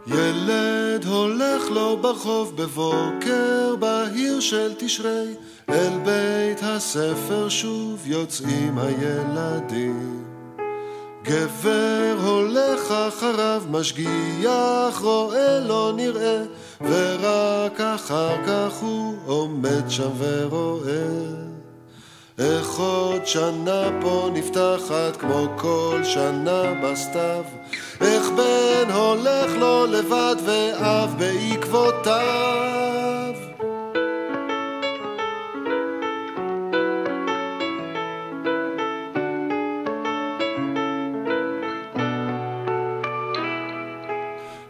ילד הולך לו ברחוב בבוקר בהיר של תשרי, אל בית הספר שוב יוצאים הילדים. גבר הולך אחריו משגיח, רואה לא נראה, ורק אחר כך הוא עומד שם ורואה. איך עוד שנה פה נפתחת כמו כל שנה בסתיו, איך בן הולך לו לבד ואב בעקבותיו.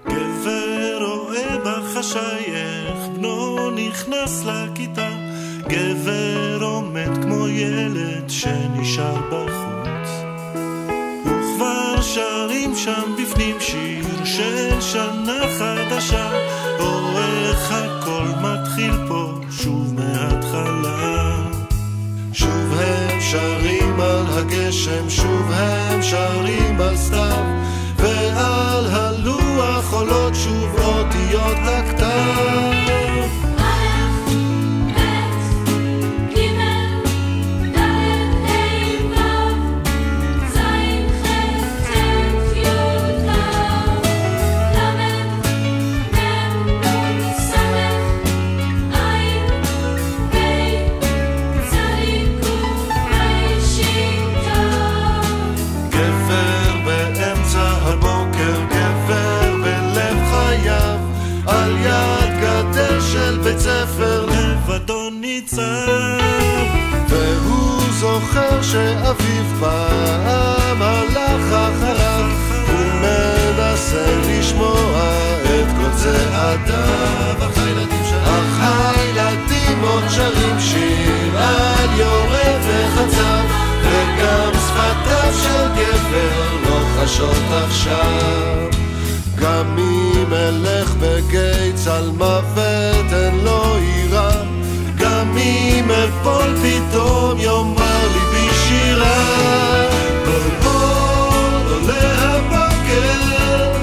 גבר רואה בחשייך בנו נכנס לכיתה, גבר עומד כמו ילד שנשאר בחוץ, וכבר שרים שם בפנים שיר של שנה חדשה, או איך הכל מתחיל פה שוב מההתחלה. שוב הם שרים על הגשם, שוב הם שרים על סתיו, ועל הלוח עולות שוב אותיות הכתב. בית ספר לבדו ניצב, והוא זוכר שאביו פעם הלך אחריו, הוא מנסה לשמוע את כל צעדיו, אך הילדים עוד שרים שיר על יורה וחצב, וגם שפתיו של גבר לא חשות עכשיו. גם אם אלך בגיץ על מוות אין לו עירה, גם אם אפול פתאום יאמר לי בשירה. כל עוד עולה הבוקר,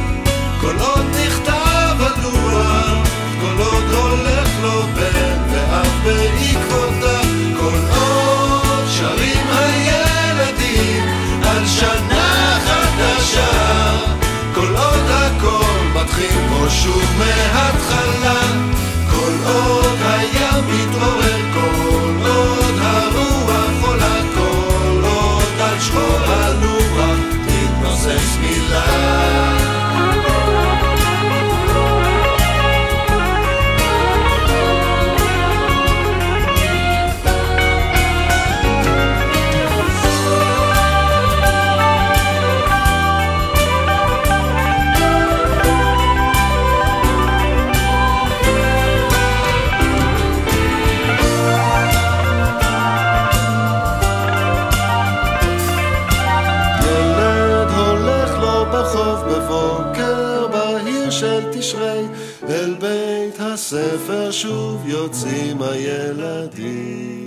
כל עוד נכתב הלוח, כל עוד הולך לו בן ואף בעקבותיו, כל עוד שרים הילדים על שנה חדשה, כל עוד הכל מתחיל פה שוב מההתחלה, כל עוד הים מתעורר, כל עוד הרוח עולה, כל עוד על שחור הלוח מתנוסס מילה. בבוקר בהיר של תשרי, אל בית הספר שוב יוצאים הילדים.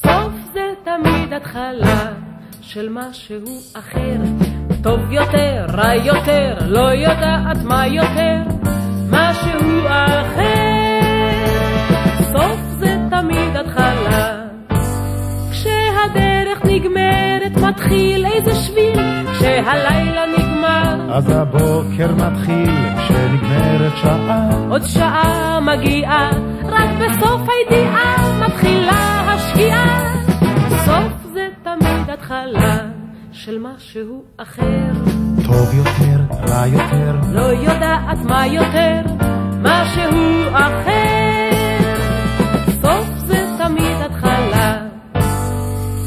סוף זה תמיד התחלה של משהו אחר, טוב יותר, רע יותר, לא יודעת מה יותר, משהו אחר. סוף זה תמיד התחלה, כשהדרך נגמרת מתחיל איזה שביל, כשהלילה נגמר אז הבוקר מתחיל, כשנגמרת שעה עוד שעה מגיעה, רק בסוף הידיעה מתחילה השקיעה. סוף זה תמיד התחלה של משהו אחר, טוב יותר, רע יותר, לא יודעת מה יותר, משהו אחר. סוף זה תמיד התחלה,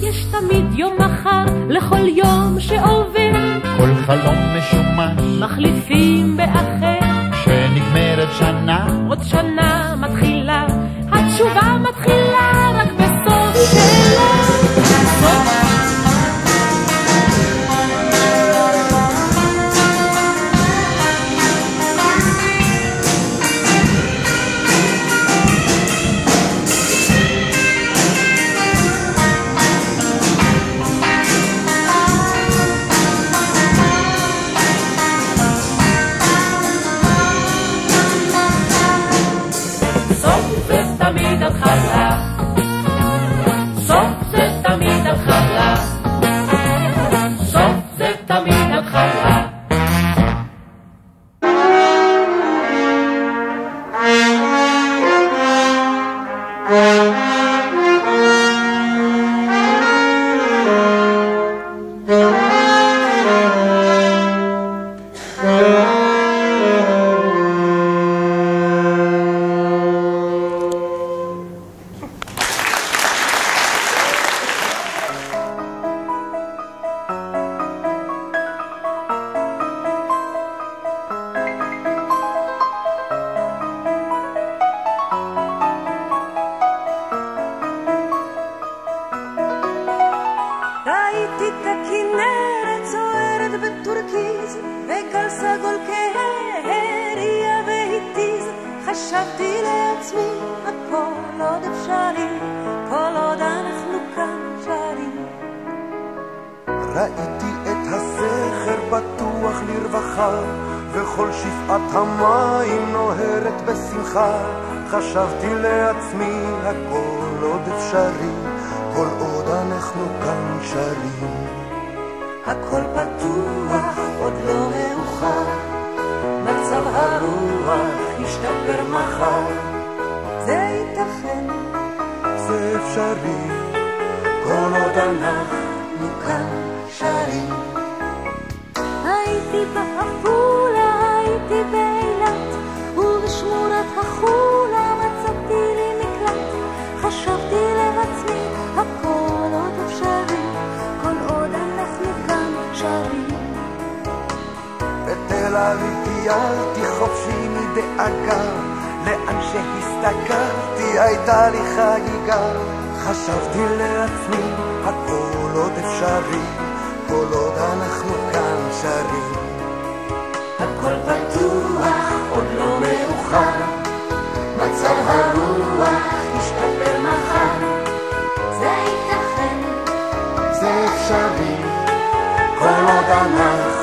יש תמיד יום מחר לכל יום שעובר, כל חלום משומש מחליפים באחר, כשנגמרת שנה עוד שנה מתחילה, התשובה מתחילה רק בסוף שלה. סוף תמיד התחלה. ראיתי את הסכר פתוח לרווחה, וכל שפעת המים נוהרת בשמחה. חשבתי לעצמי הכל עוד אפשרי, כל עוד אנחנו כאן שרים. הכל פתוח, עוד לא מאוחר, מצב הרוח ישתפר מחר. זה ייתכן, זה אפשרי, כל עוד אנחנו כאן שרים. הייתי בעפולה, הייתי באילת, ובשמורת החולה מצאתי לי מקלט. חשבתי לעצמי, הכל עוד אפשרי, כל עוד אנחנו כאן שרים. בתל אביב טיילתי חופשי מדאגה, לאן שהסתכלתי הייתה לי חגיגה. חשבתי לעצמי, הכל עוד אפשרי, כל עוד אנחנו כאן שרים. הכל פתוח, עוד לא מאוחר, מצב הרוח ישתפר מחר. זה ייתכן, זה אפשרי, כל עוד אנחנו